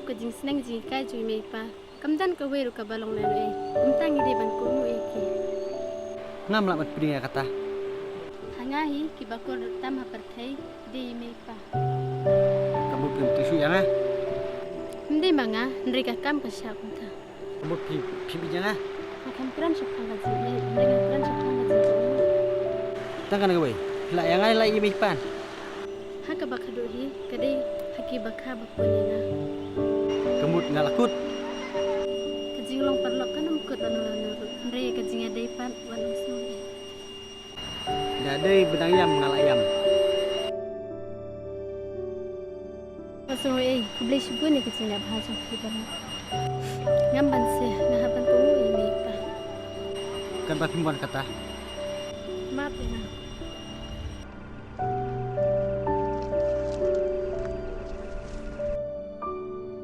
ko jing senang jing kai jui mei pa kamdan ka weru ka balong na e umtang ide ban ko mu eki ngam la mat piding kata hangahi ki bakor tam ha perthai de mei pa kamu pim tisu ya ngah mde manga ndri ka kam ka sha kunta kamu pim jangan akan peran syakang ka jing dengan peran syakang ka jing tangkan ke boy la yang ai la imi pan haka bakado hi kadai haki bakha bakunina kamu nggak lakut kajing long perlok kan mukut lanu ndri kajing adai pan wanung so dadai benang yam ngal ayam so kublai shibu ne kajing na bhajo ki ban ngamban se nahaban ko mu ini pa kan bakim kata maaf ya